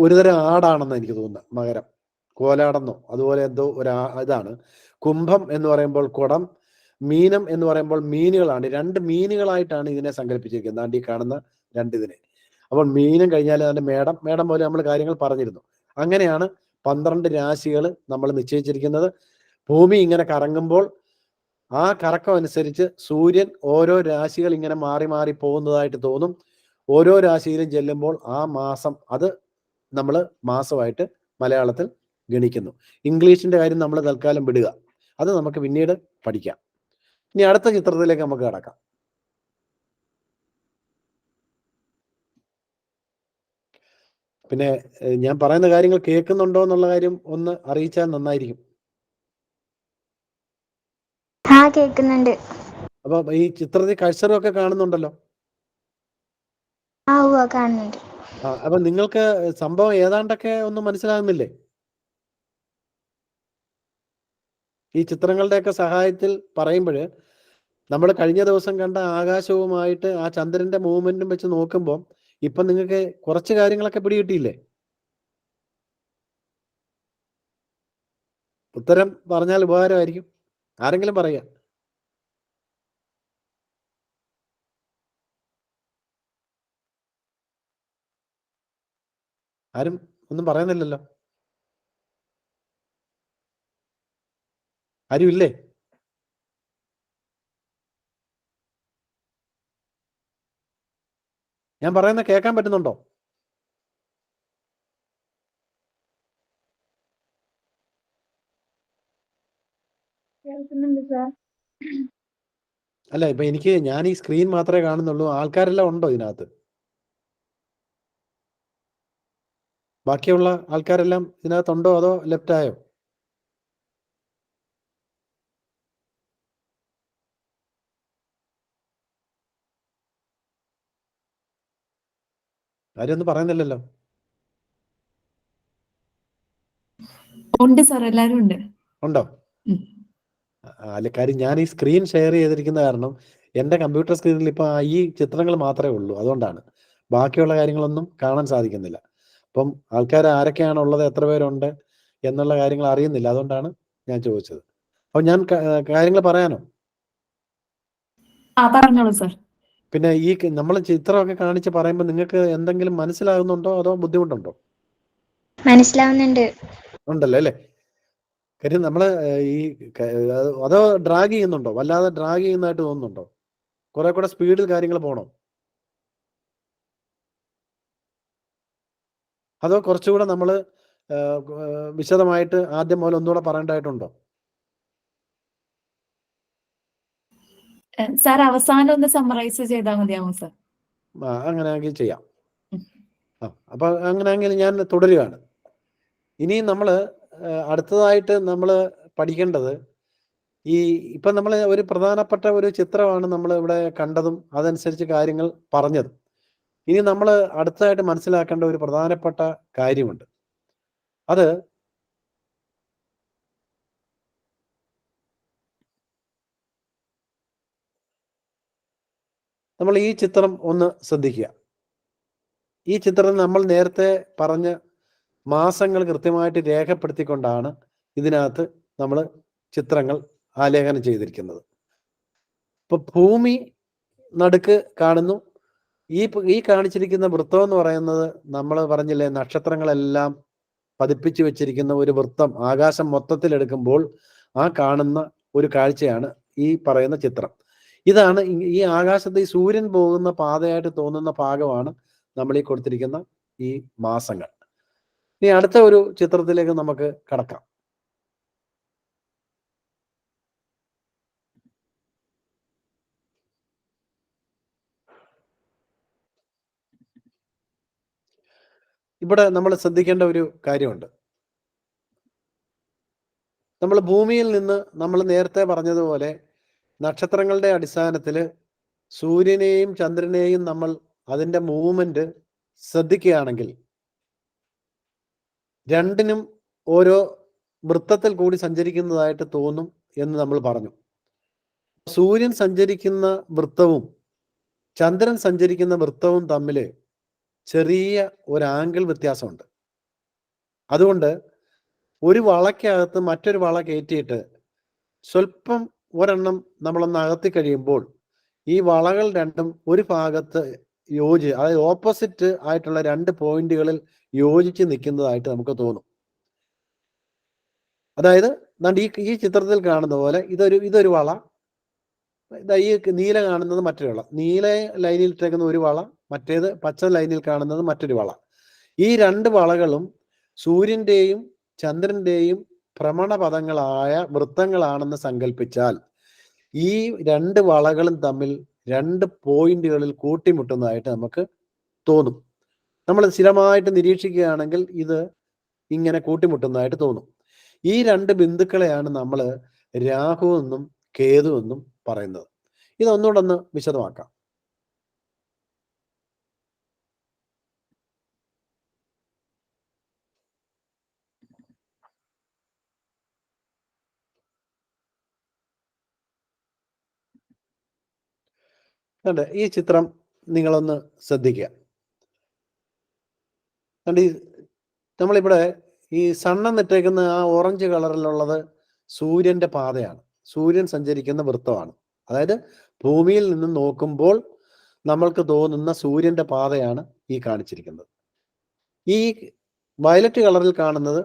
ഒരു തരം ആടാണെന്ന് എനിക്ക് തോന്നുന്നത്. മകരം കോലാടെന്നോ അതുപോലെ എന്തോ ഇതാണ്. കുംഭം എന്ന് പറയുമ്പോൾ കുടം, മീനം എന്ന് പറയുമ്പോൾ മീനുകളാണ്. രണ്ട് മീനുകളായിട്ടാണ് ഇതിനെ സങ്കല്പിച്ചിരിക്കുന്നത്. ഈ കാണുന്ന രണ്ടിതിനെ. അപ്പോൾ മീനം കഴിഞ്ഞാൽ അതിന്റെ മേടം പോലെ നമ്മൾ കാര്യങ്ങൾ പറഞ്ഞിരുന്നു. അങ്ങനെയാണ് 12 രാശികൾ നമ്മൾ നിശ്ചയിച്ചിരിക്കുന്നത്. ഭൂമി ഇങ്ങനെ കറങ്ങുമ്പോൾ ആ കറക്കം അനുസരിച്ച് സൂര്യൻ ഓരോ രാശികൾ ഇങ്ങനെ മാറി മാറി പോകുന്നതായിട്ട് തോന്നും. ഓരോ രാശിയിലും ചെല്ലുമ്പോൾ ആ മാസം അത് നമ്മൾ മാസമായിട്ട് മലയാളത്തിൽ ഗണിക്കുന്നു. ഇംഗ്ലീഷിന്റെ കാര്യം നമ്മൾ തൽക്കാലം വിടുക, അത് നമുക്ക് പിന്നീട് പഠിക്കാം. ഇനി അടുത്ത ചിത്രത്തിലേക്ക് നമുക്ക് കടക്കാം. പിന്നെ ഞാൻ പറയുന്ന കാര്യങ്ങൾ കേൾക്കുന്നുണ്ടോ എന്നുള്ള കാര്യം ഒന്ന് അറിയിച്ചാൽ നന്നായിരിക്കും. കേൾക്കുന്നുണ്ട്. അപ്പൊ ഈ ചിത്രത്തിൽ കഴ്സറൊക്കെ കാണുന്നുണ്ടല്ലോ. കാണുന്നുണ്ട്. അപ്പൊ നിങ്ങൾക്ക് സംഭവം ഏതാണ്ടൊക്കെ ഒന്ന് മനസ്സിലാകുന്നില്ലേ? ഈ ചിത്രങ്ങളുടെയൊക്കെ സഹായത്തിൽ പറയുമ്പോൾ നമ്മൾ കഴിഞ്ഞ ദിവസം കണ്ട ആകാശവുമായിട്ട് ആ ചന്ദ്രന്റെ മൂവ്മെന്റും വെച്ച് നോക്കുമ്പോൾ ഇപ്പൊ നിങ്ങൾക്ക് കുറച്ച് കാര്യങ്ങളൊക്കെ പിടികിട്ടിയില്ലേ? ഉത്തരം പറഞ്ഞാൽ ഉപകാരമായിരിക്കും. ആരെങ്കിലും പറയാ? ആരും ഒന്നും പറയുന്നില്ലല്ലോ. ആരും ഇല്ലേ? ഞാൻ പറയുന്ന കേൾക്കാൻ പറ്റുന്നുണ്ടോ? കേൾക്കുന്നുണ്ട് സാർ. അല്ല, ഇപ്പൊ ഞാൻ ഈ സ്ക്രീൻ മാത്രമേ കാണുന്നുള്ളൂ. ആൾക്കാരെല്ലാം ഉണ്ടോ ഇതിനകത്ത്? ബാക്കിയുള്ള ആൾക്കാരെല്ലാം ഇതിനകത്തുണ്ടോ അതോ ലെഫ്റ്റ് ആയോ? ആരും ഒന്നും പറയുന്നില്ലല്ലോ. ഉണ്ട് സാർ, എല്ലാരും ഉണ്ട്. ഉണ്ടോ? അല്ല, കാര്യം ഞാൻ ഈ സ്ക്രീൻ ഷെയർ ചെയ്തിരിക്കുന്ന കാരണം എൻ്റെ കമ്പ്യൂട്ടർ സ്ക്രീനിൽ ഇപ്പൊ ഈ ചിത്രങ്ങൾ മാത്രമേ ഉള്ളൂ. അതുകൊണ്ടാണ് ബാക്കിയുള്ള കാര്യങ്ങളൊന്നും കാണാൻ സാധിക്കുന്നില്ല. അപ്പം ആൾക്കാർ ആരൊക്കെയാണ് ഉള്ളത്, എത്ര പേരുണ്ട് എന്നുള്ള കാര്യങ്ങൾ അറിയുന്നില്ല. അതുകൊണ്ടാണ് ഞാൻ ചോദിച്ചത്. അപ്പൊ ഞാൻ കാര്യങ്ങൾ പറയാനോ? പറഞ്ഞോളൂ സാർ. പിന്നെ ഈ നമ്മൾ ചിത്രമൊക്കെ കാണിച്ച് പറയുമ്പോൾ നിങ്ങൾക്ക് എന്തെങ്കിലും മനസ്സിലാകുന്നുണ്ടോ അതോ ബുദ്ധിമുട്ടുണ്ടോ? മനസ്സിലാവുന്നുണ്ട്. ഉണ്ടല്ലോ അല്ലേ? കാര്യം നമ്മള് അതോ ഡ്രാഗ് ചെയ്യുന്നുണ്ടോ? വല്ലാതെ ഡ്രാഗ് ചെയ്യുന്നതായിട്ട് തോന്നുന്നുണ്ടോ? കുറെ കൂടെ സ്പീഡിൽ കാര്യങ്ങൾ പോണോ? അതോ കുറച്ചുകൂടെ നമ്മൾ വിശദമായിട്ട് ആദ്യം മുതൽ ഒന്നുകൂടെ പറയേണ്ടതായിട്ടുണ്ടോ? സാർ അവസാനം ഒന്ന് സമ്മറൈസ് ചെയ്താൽ മതിയാവും സാർ. അങ്ങനെയാണെങ്കിൽ ചെയ്യാം. അപ്പൊ അങ്ങനെയാണെങ്കിൽ ഞാൻ തുടരുകയാണ്. ഇനി നമ്മൾ അടുത്തതായിട്ട് നമ്മൾ പഠിക്കേണ്ടത് ഇപ്പൊ നമ്മൾ ഒരു പ്രധാനപ്പെട്ട ഒരു ചിത്രമാണ് നമ്മൾ ഇവിടെ കണ്ടതും അതനുസരിച്ച് കാര്യങ്ങൾ പറഞ്ഞത്. ഇനി നമ്മൾ അടുത്തതായിട്ട് മനസ്സിലാക്കേണ്ട ഒരു പ്രധാനപ്പെട്ട കാര്യമുണ്ട്. അത് നമ്മൾ ഈ ചിത്രം ഒന്ന് ശ്രദ്ധിക്കുക. ഈ ചിത്രം നമ്മൾ നേരത്തെ പറഞ്ഞ മാസങ്ങൾ കൃത്യമായിട്ട് രേഖപ്പെടുത്തിക്കൊണ്ടാണ് ഇതിനകത്ത് നമ്മൾ ചിത്രങ്ങൾ ആലേഖനം ചെയ്തിരിക്കുന്നത്. ഇപ്പൊ ഭൂമി നടുക്ക് കാണുന്നു. ഈ കാണിച്ചിരിക്കുന്ന വൃത്തം എന്ന് പറയുന്നത് നമ്മൾ പറഞ്ഞില്ലേ, നക്ഷത്രങ്ങളെല്ലാം പതിപ്പിച്ചു വെച്ചിരിക്കുന്ന ഒരു വൃത്തം ആകാശം മൊത്തത്തിൽ എടുക്കുമ്പോൾ ആ കാണുന്ന ഒരു കാഴ്ചയാണ് ഈ പറയുന്ന ചിത്രം. ഇതാണ് ഈ ആകാശത്ത് ഈ സൂര്യൻ പോകുന്ന പാതയായിട്ട് തോന്നുന്ന ഭാഗമാണ് നമ്മൾ ഈ കൊടുത്തിരിക്കുന്ന ഈ മാസങ്ങൾ. ഇനി അടുത്ത ഒരു ചിത്രത്തിലേക്ക് നമുക്ക് കടക്കാം. ഇവിടെ നമ്മൾ ശ്രദ്ധിക്കേണ്ട ഒരു കാര്യമുണ്ട്. നമ്മൾ ഭൂമിയിൽ നിന്ന് നമ്മൾ നേരത്തെ പറഞ്ഞതുപോലെ നക്ഷത്രങ്ങളുടെ അടിസ്ഥാനത്തിൽ സൂര്യനെയും ചന്ദ്രനെയും നമ്മൾ അതിൻ്റെ മൂവ്മെന്റ് ശ്രദ്ധിക്കുകയാണെങ്കിൽ രണ്ടിനും ഓരോ വൃത്തത്തിൽ കൂടി സഞ്ചരിക്കുന്നതായിട്ട് തോന്നും എന്ന് നമ്മൾ പറഞ്ഞു. സൂര്യൻ സഞ്ചരിക്കുന്ന വൃത്തവും ചന്ദ്രൻ സഞ്ചരിക്കുന്ന വൃത്തവും തമ്മിൽ ചെറിയ ഒരു ആംഗിൾ വ്യത്യാസമുണ്ട്. അതുകൊണ്ട് ഒരു വളയ്ക്കകത്ത് മറ്റൊരു വള കയറ്റിയിട്ട് സ്വല്പം ഒരെണ്ണം നമ്മളൊന്ന് അകത്തി കഴിയുമ്പോൾ ഈ വളകൾ രണ്ടും ഒരു ഭാഗത്ത് അതായത് ഓപ്പോസിറ്റ് ആയിട്ടുള്ള രണ്ട് പോയിന്റുകളിൽ യോജിച്ച് നിൽക്കുന്നതായിട്ട് നമുക്ക് തോന്നും. അതായത് ഈ ചിത്രത്തിൽ കാണുന്ന പോലെ ഇതൊരു വള, ഈ നീല കാണുന്നത് മറ്റൊരു വള, നീല ലൈനിൽ ഇട്ടേക്കുന്ന ഒരു വള, മറ്റേത് പച്ച ലൈനിൽ കാണുന്നത് മറ്റൊരു വള. ഈ രണ്ട് വളകളും സൂര്യന്റെയും ചന്ദ്രന്റെയും ഭ്രമണപഥങ്ങളായ വൃത്തങ്ങളാണെന്ന് സങ്കല്പിച്ചാൽ ഈ രണ്ട് വളകളും തമ്മിൽ രണ്ട് പോയിന്റുകളിൽ കൂട്ടിമുട്ടുന്നതായിട്ട് നമുക്ക് തോന്നും. നമ്മൾ സ്ഥിരമായിട്ട് നിരീക്ഷിക്കുകയാണെങ്കിൽ ഇത് ഇങ്ങനെ കൂട്ടിമുട്ടുന്നതായിട്ട് തോന്നും. ഈ രണ്ട് ബിന്ദുക്കളെയാണ് നമ്മൾ രാഹു എന്നും കേതു എന്നും പറയുന്നത്. ഇതൊന്നുകൂടെ ഒന്ന് വിശദമാക്കാം. ഈ ചിത്രം നിങ്ങളൊന്ന് ശ്രദ്ധിക്കുക. നമ്മളിവിടെ ഈ സണ്ണെന്നിട്ടേക്കുന്ന ആ ഓറഞ്ച് കളറിലുള്ളത് സൂര്യന്റെ പാതയാണ്, സൂര്യൻ സഞ്ചരിക്കുന്ന വൃത്തമാണ്. അതായത് ഭൂമിയിൽ നിന്ന് നോക്കുമ്പോൾ നമ്മൾക്ക് തോന്നുന്ന സൂര്യന്റെ പാതയാണ് ഈ കാണിച്ചിരിക്കുന്നത്. ഈ വയലറ്റ് കളറിൽ കാണുന്നത്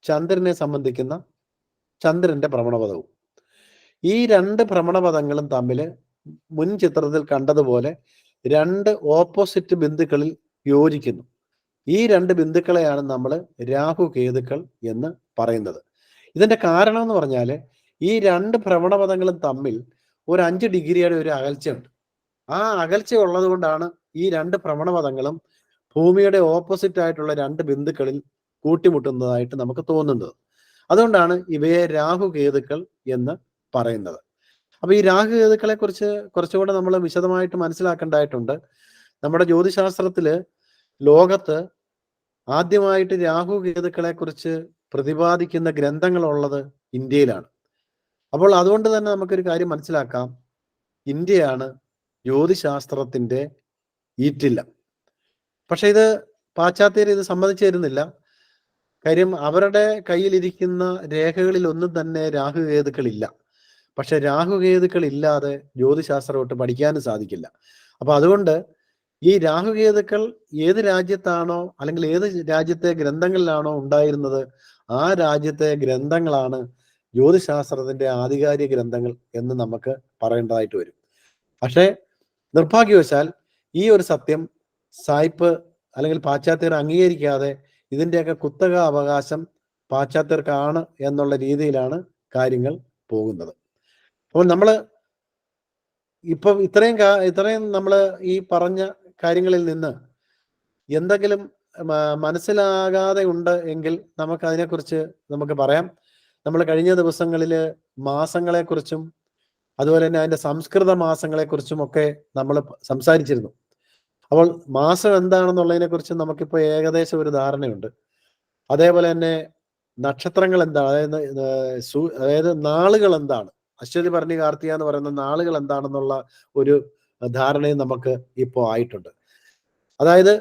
ചന്ദ്രനെ സംബന്ധിക്കുന്ന ചന്ദ്രന്റെ ഭ്രമണപഥവും. ഈ രണ്ട് ഭ്രമണപഥങ്ങളും തമ്മിൽ മുൻ ചിത്രത്തിൽ കണ്ടതുപോലെ രണ്ട് ഓപ്പോസിറ്റ് ബിന്ദുക്കളിൽ യോജിക്കുന്നു. ഈ രണ്ട് ബിന്ദുക്കളെയാണ് നമ്മൾ രാഹു കേതുക്കൾ എന്ന് പറയുന്നത്. ഇതിന്റെ കാരണം എന്ന് പറഞ്ഞാൽ ഈ രണ്ട് ഭ്രമണപഥങ്ങളും തമ്മിൽ ഒരു 5 ഡിഗ്രിയുടെ ഒരു അകൽച്ചയുണ്ട്. ആ അകൽച്ച ഉള്ളത് കൊണ്ടാണ് ഈ രണ്ട് ഭ്രമണപഥങ്ങളും ഭൂമിയുടെ ഓപ്പോസിറ്റ് ആയിട്ടുള്ള രണ്ട് ബിന്ദുക്കളിൽ കൂട്ടിമുട്ടുന്നതായിട്ട് നമുക്ക് തോന്നുന്നത്. അതുകൊണ്ടാണ് ഇവയെ രാഹുകേതുക്കൾ എന്ന് പറയുന്നത്. അപ്പൊ ഈ രാഹുകേതുക്കളെ കുറിച്ച് കുറച്ചുകൂടെ നമ്മൾ വിശദമായിട്ട് മനസ്സിലാക്കേണ്ടതായിട്ടുണ്ട്. നമ്മുടെ ജ്യോതിശാസ്ത്രത്തില് ലോകത്ത് ആദ്യമായിട്ട് രാഹുകേതുക്കളെ കുറിച്ച് പ്രതിപാദിക്കുന്ന ഗ്രന്ഥങ്ങളുള്ളത് ഇന്ത്യയിലാണ്. അപ്പോൾ അതുകൊണ്ട് തന്നെ നമുക്കൊരു കാര്യം മനസ്സിലാക്കാം, ഇന്ത്യയാണ് ജ്യോതിശാസ്ത്രത്തിന്റെ ഈറ്റില്ല. പക്ഷെ ഇത് പാശ്ചാത്യർ ഇത് സമ്മതിച്ചു തരുന്നില്ല. കാര്യം അവരുടെ കയ്യിലിരിക്കുന്ന രേഖകളിൽ ഒന്നും തന്നെ രാഹുകേതുക്കളില്ല. പക്ഷെ രാഹുകേതുക്കൾ ഇല്ലാതെ ജ്യോതിശാസ്ത്രം ഒട്ട് പഠിക്കാനും സാധിക്കില്ല. അപ്പൊ അതുകൊണ്ട് ഈ രാഹുകേതുക്കൾ ഏത് രാജ്യത്താണോ അല്ലെങ്കിൽ ഏത് രാജ്യത്തെ ഗ്രന്ഥങ്ങളിലാണോ ഉണ്ടായിരുന്നത്, ആ രാജ്യത്തെ ഗ്രന്ഥങ്ങളാണ് ജ്യോതിശാസ്ത്രത്തിന്റെ ആധികാരിക ഗ്രന്ഥങ്ങൾ എന്ന് നമുക്ക് പറയേണ്ടതായിട്ട് വരും. പക്ഷേ നിർഭാഗ്യവശാൽ ഈ ഒരു സത്യം സായിപ്പ് അല്ലെങ്കിൽ പാശ്ചാത്യർ അംഗീകരിക്കാതെ ഇതിൻ്റെയൊക്കെ കുത്തക അവകാശം പാശ്ചാത്യർക്കാണ് എന്നുള്ള രീതിയിലാണ് കാര്യങ്ങൾ പോകുന്നത്. അപ്പോൾ നമ്മൾ ഇപ്പം ഇത്രയും നമ്മൾ ഈ പറഞ്ഞ കാര്യങ്ങളിൽ നിന്ന് എന്തെങ്കിലും മനസ്സിലാകാതെ ഉണ്ട് എങ്കിൽ നമുക്ക് അതിനെക്കുറിച്ച് നമുക്ക് പറയാം. നമ്മൾ കഴിഞ്ഞ ദിവസങ്ങളിൽ മാസങ്ങളെക്കുറിച്ചും അതുപോലെ തന്നെ അതിൻ്റെ സംസ്കൃത മാസങ്ങളെക്കുറിച്ചും ഒക്കെ നമ്മൾ സംസാരിച്ചിരുന്നു. അപ്പോൾ മാസം എന്താണെന്നുള്ളതിനെ കുറിച്ച് നമുക്കിപ്പോൾ ഏകദേശം ഒരു ധാരണയുണ്ട്. അതേപോലെ തന്നെ നക്ഷത്രങ്ങൾ എന്താണ്, അതായത് നാളുകൾ എന്താണ്, അശ്വതി ഭരണി കാർത്തിക എന്ന് പറയുന്ന നാളുകൾ എന്താണെന്നുള്ള ഒരു ധാരണയും നമുക്ക് ഇപ്പോൾ ആയിട്ടുണ്ട്. അതായത്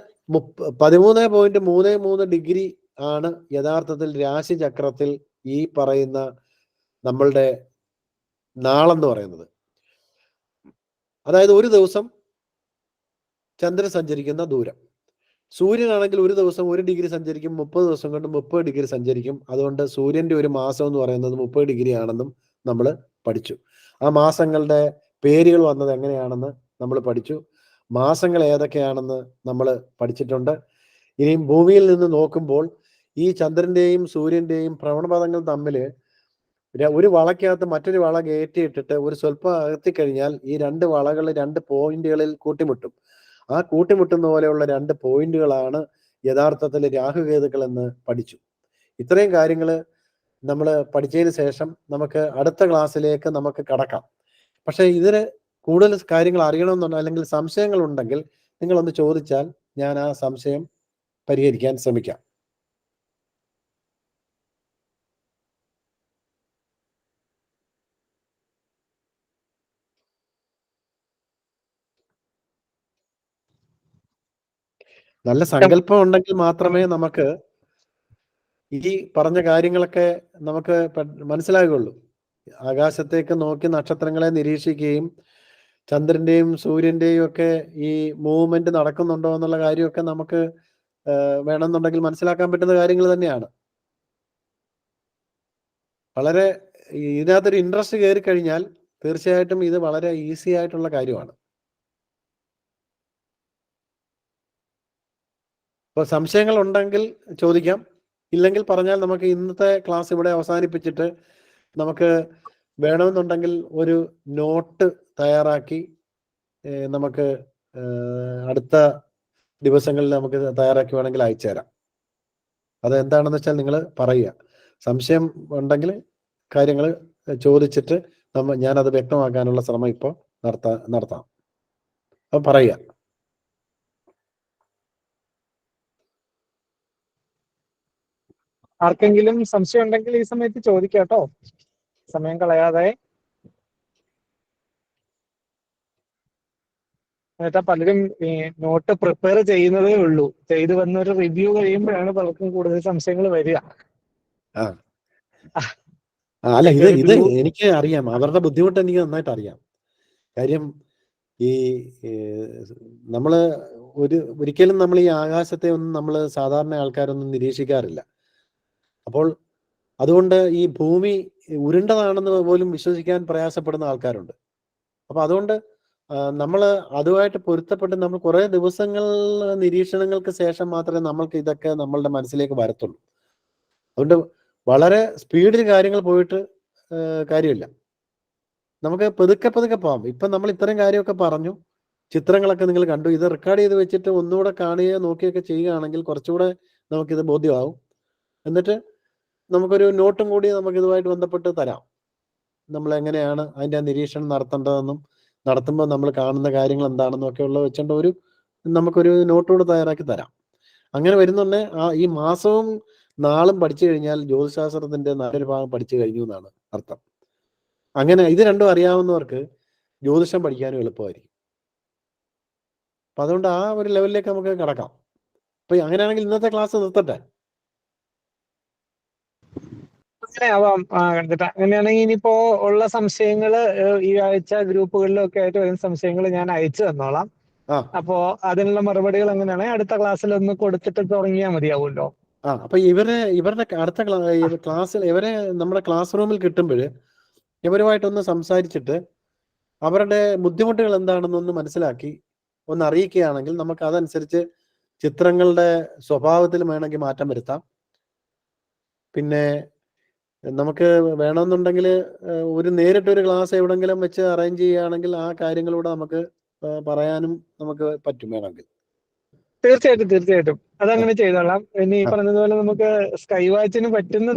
13.33 ഡിഗ്രി ആണ് യഥാർത്ഥത്തിൽ രാശിചക്രത്തിൽ ഈ പറയുന്ന നമ്മളുടെ നാളെന്ന് പറയുന്നത്. അതായത് ഒരു ദിവസം ചന്ദ്രൻ സഞ്ചരിക്കുന്ന ദൂരം. സൂര്യനാണെങ്കിൽ ഒരു ദിവസം 1 ഡിഗ്രി സഞ്ചരിക്കും, 30 ദിവസം കൊണ്ട് 30 ഡിഗ്രി സഞ്ചരിക്കും. അതുകൊണ്ട് സൂര്യന്റെ ഒരു മാസം എന്ന് പറയുന്നത് 30 ഡിഗ്രി ആണെന്നും നമ്മൾ പഠിച്ചു. ആ മാസങ്ങളുടെ പേരുകൾ വന്നത് എങ്ങനെയാണെന്ന് നമ്മൾ പഠിച്ചു. മാസങ്ങൾ ഏതൊക്കെയാണെന്ന് നമ്മൾ പഠിച്ചിട്ടുണ്ട്. ഇനിയും ഭൂമിയിൽ നിന്ന് നോക്കുമ്പോൾ ഈ ചന്ദ്രന്റെയും സൂര്യന്റെയും ഭ്രമണപഥങ്ങൾ തമ്മിൽ ഒരു വളയ്ക്കകത്ത് മറ്റൊരു വള കയറ്റിയിട്ടിട്ട് ഒരു സ്വല്പം അകത്തിക്കഴിഞ്ഞാൽ ഈ രണ്ട് വളകൾ 2 പോയിന്റുകളിൽ കൂട്ടിമുട്ടും. ആ കൂട്ടിമുട്ടുന്ന പോലെയുള്ള 2 പോയിന്റുകളാണ് യഥാർത്ഥത്തിൽ രാഹുകേതുക്കൾ എന്ന് പഠിച്ചു. ഇത്രയും കാര്യങ്ങൾ നമ്മൾ പഠിച്ചതിന് ശേഷം നമുക്ക് അടുത്ത ക്ലാസ്സിലേക്ക് നമുക്ക് കടക്കാം. പക്ഷെ ഇതിന് കൂടുതൽ കാര്യങ്ങൾ അറിയണമെന്നുണ്ടോ അല്ലെങ്കിൽ സംശയങ്ങൾ ഉണ്ടെങ്കിൽ നിങ്ങളൊന്ന് ചോദിച്ചാൽ ഞാൻ ആ സംശയം പരിഹരിക്കാൻ ശ്രമിക്കാം. നല്ല സങ്കല്പം ഉണ്ടെങ്കിൽ മാത്രമേ നമുക്ക് ഈ പറഞ്ഞ കാര്യങ്ങളൊക്കെ നമുക്ക് മനസ്സിലാകുള്ളൂ. ആകാശത്തേക്ക് നോക്കി നക്ഷത്രങ്ങളെ നിരീക്ഷിക്കുകയും ചന്ദ്രന്റെയും സൂര്യന്റെയും ഒക്കെ ഈ മൂവ്മെന്റ് നടക്കുന്നുണ്ടോ എന്നുള്ള കാര്യമൊക്കെ നമുക്ക് വേണമെന്നുണ്ടെങ്കിൽ മനസ്സിലാക്കാൻ പറ്റുന്ന കാര്യങ്ങൾ തന്നെയാണ്. വളരെ ഇതിനകത്തൊരു ഇൻട്രസ്റ്റ് കയറി കഴിഞ്ഞാൽ തീർച്ചയായിട്ടും ഇത് വളരെ ഈസി ആയിട്ടുള്ള കാര്യമാണ്. അപ്പോൾ സംശയങ്ങൾ ഉണ്ടെങ്കിൽ ചോദിക്കാം, ഇല്ലെങ്കിൽ പറഞ്ഞാൽ നമുക്ക് ഇന്നത്തെ ക്ലാസ് ഇവിടെ അവസാനിപ്പിച്ചിട്ട് നമുക്ക് വേണമെന്നുണ്ടെങ്കിൽ ഒരു നോട്ട് തയ്യാറാക്കി നമുക്ക് അടുത്ത ദിവസങ്ങളിൽ നമുക്ക് തയ്യാറാക്കി വേണമെങ്കിൽ അയച്ചു തരാം. അത് എന്താണെന്ന് വെച്ചാൽ നിങ്ങൾ പറയുക. സംശയം ഉണ്ടെങ്കിൽ കാര്യങ്ങൾ ചോദിച്ചിട്ട് ഞാനത് വ്യക്തമാക്കാനുള്ള ശ്രമം ഇപ്പോൾ നടത്താം. അപ്പം പറയുക. ആർക്കെങ്കിലും സംശയം ഉണ്ടെങ്കിൽ ഈ സമയത്ത് ചോദിക്കാം കേട്ടോ, സമയം കളയാതെ. എന്നുവെച്ചാൽ പലരും നോട്ട് പ്രിപ്പയർ ചെയ്യുന്നതേ ഉള്ളൂ. ചെയ്തു വന്നൊരു റിവ്യൂ കഴിയുമ്പോഴാണ് പലർക്കും കൂടുതൽ സംശയങ്ങൾ വരിക. അല്ല, ഇത് എനിക്ക് അറിയാം, അവരുടെ ബുദ്ധിമുട്ട് എനിക്ക് നന്നായിട്ട് അറിയാം. കാര്യം ഈ നമ്മള് ഒരിക്കലും നമ്മൾ ഈ ആകാശത്തെ ഒന്നും നമ്മൾ സാധാരണ ആൾക്കാരൊന്നും നിരീക്ഷിക്കാറില്ല. അപ്പോൾ അതുകൊണ്ട് ഈ ഭൂമി ഉരുണ്ടതാണെന്ന് പോലും വിശ്വസിക്കാൻ പ്രയാസപ്പെടുന്ന ആൾക്കാരുണ്ട്. അപ്പൊ അതുകൊണ്ട് നമ്മൾ അതുമായിട്ട് പൊരുത്തപ്പെട്ട് നമ്മൾ കുറെ ദിവസങ്ങൾ നിരീക്ഷണങ്ങൾക്ക് ശേഷം മാത്രമേ നമ്മൾക്ക് ഇതൊക്കെ നമ്മളുടെ മനസ്സിലേക്ക് വരത്തുള്ളൂ. അതുകൊണ്ട് വളരെ സ്പീഡിൽ കാര്യങ്ങൾ പോയിട്ട് കാര്യമില്ല. നമുക്ക് പതുക്കെ പതുക്കെ പോവാം. ഇപ്പം നമ്മൾ ഇത്രയും കാര്യമൊക്കെ പറഞ്ഞു, ചിത്രങ്ങളൊക്കെ നിങ്ങൾ കണ്ടു. ഇത് റെക്കോർഡ് ചെയ്ത് വെച്ചിട്ട് ഒന്നുകൂടെ കാണുകയോ നോക്കുകയൊക്കെ ചെയ്യുകയാണെങ്കിൽ കുറച്ചുകൂടെ നമുക്കിത് ബോധ്യമാവും. എന്നിട്ട് നമുക്കൊരു നോട്ടും കൂടി നമുക്ക് ഇതുമായിട്ട് ബന്ധപ്പെട്ട് തരാം. നമ്മൾ എങ്ങനെയാണ് അതിൻ്റെ നിരീക്ഷണം നടത്തേണ്ടതെന്നും നടത്തുമ്പോൾ നമ്മൾ കാണുന്ന കാര്യങ്ങൾ എന്താണെന്നും ഒക്കെ ഉള്ള വെച്ചുകൊണ്ട് നമുക്കൊരു നോട്ട് കൂടെ തയ്യാറാക്കി തരാം. അങ്ങനെ വരുന്നുണ്ടെ ഈ മാസവും നാളും പഠിച്ചു കഴിഞ്ഞാൽ ജ്യോതിശാസ്ത്രത്തിന്റെ നല്ലൊരു ഭാഗം പഠിച്ചു കഴിഞ്ഞു എന്നാണ് അർത്ഥം. അങ്ങനെ ഇത് രണ്ടും അറിയാവുന്നവർക്ക് ജ്യോതിഷം പഠിക്കാനും എളുപ്പമായിരിക്കും. അപ്പൊ അതുകൊണ്ട് ആ ഒരു ലെവലിലേക്ക് നമുക്ക് കടക്കാം. അപ്പൊ അങ്ങനെയാണെങ്കിൽ ഇന്നത്തെ ക്ലാസ് നിർത്തട്ടെ. അങ്ങനെ ആവാം കണ്ടിട്ട്. അങ്ങനെയാണെങ്കിൽ ഇനിയിപ്പോ ഉള്ള സംശയങ്ങള് ഈ ആഴ്ച ഗ്രൂപ്പുകളിലൊക്കെ ആയിട്ട് വരുന്ന സംശയങ്ങൾ ഞാൻ അയച്ചു തന്നോളാം. ആ അപ്പോ അതിനുള്ള മറുപടികൾ എങ്ങനെയാണെങ്കിൽ അടുത്ത ക്ലാസ്സിൽ ഒന്ന് കൊടുത്തിട്ട് തുടങ്ങിയാൽ മതിയാവുമല്ലോ. അപ്പൊ ഇവരുടെ അടുത്ത ക്ലാസ്സിൽ ഇവരെ നമ്മുടെ ക്ലാസ് റൂമിൽ കിട്ടുമ്പോൾ ഇവരുമായിട്ടൊന്ന് സംസാരിച്ചിട്ട് അവരുടെ ബുദ്ധിമുട്ടുകൾ എന്താണെന്നൊന്ന് മനസ്സിലാക്കി ഒന്ന് അറിയിക്കുകയാണെങ്കിൽ നമുക്ക് അതനുസരിച്ച് ചിത്രങ്ങളുടെ സ്വഭാവത്തിൽ വേണമെങ്കിൽ മാറ്റം വരുത്താം. പിന്നെ നമുക്ക് വേണമെന്നുണ്ടെങ്കിൽ ഒരു നേരിട്ടൊരു ക്ലാസ് എവിടെങ്കിലും വെച്ച് അറേഞ്ച് ചെയ്യുകയാണെങ്കിൽ ആ കാര്യങ്ങളൂടെ നമുക്ക് പറയാനും നമുക്ക് പറ്റും വേണമെങ്കിൽ. തീർച്ചയായിട്ടും അതങ്ങനെ ചെയ്തോളാം. ഇനി പറഞ്ഞതുപോലെ നമുക്ക് സ്കൈ വാച്ചിന് പറ്റുന്ന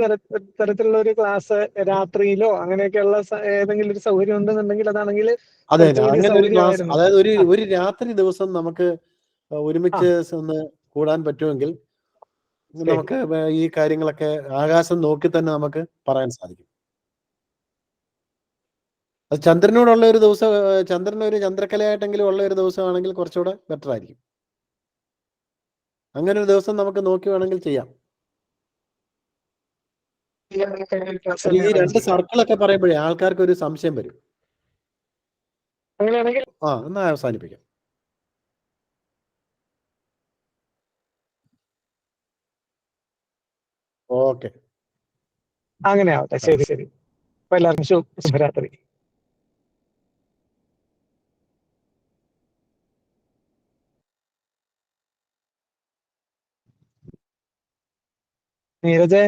തരത്തിലുള്ള ഒരു ക്ലാസ് രാത്രിയിലോ അങ്ങനെയൊക്കെയുള്ള ഏതെങ്കിലും ഒരു സൗകര്യം ഉണ്ടെന്നുണ്ടെങ്കിൽ അതാണെങ്കിൽ അതെ, കുറച്ചുകൂടി അങ്ങനെ ഒരു ക്ലാസ്, സൗകര്യമായിരുന്നു. അതായത് ഒരു രാത്രി ദിവസം നമുക്ക് ഒരുമിച്ച് ഒന്ന് കൂടാൻ പറ്റുമെങ്കിൽ നമുക്ക് ഈ കാര്യങ്ങളൊക്കെ ആകാശം നോക്കി തന്നെ നമുക്ക് പറയാൻ സാധിക്കും. അത് ചന്ദ്രനോടുള്ള ഒരു ദിവസം, ചന്ദ്രനൊരു ചന്ദ്രക്കലയായിട്ടെങ്കിലും ഉള്ള ഒരു ദിവസമാണെങ്കിൽ കുറച്ചുകൂടെ ബെറ്റർ ആയിരിക്കും. അങ്ങനെ ഒരു ദിവസം നമുക്ക് നോക്കി വേണമെങ്കിൽ ചെയ്യാം. ഈ രണ്ട് സർക്കിളൊക്കെ പറയുമ്പോഴേ ആൾക്കാർക്ക് ഒരു സംശയം വരും. അങ്ങനെയാണെങ്കിൽ എന്നാ അവസാനിപ്പിക്കാം. ഓക്കെ, അങ്ങനെ ആവട്ടെ. ശരി. അപ്പൊ എല്ലാവർക്കും ശുഭരാത്രി. നീരജേ.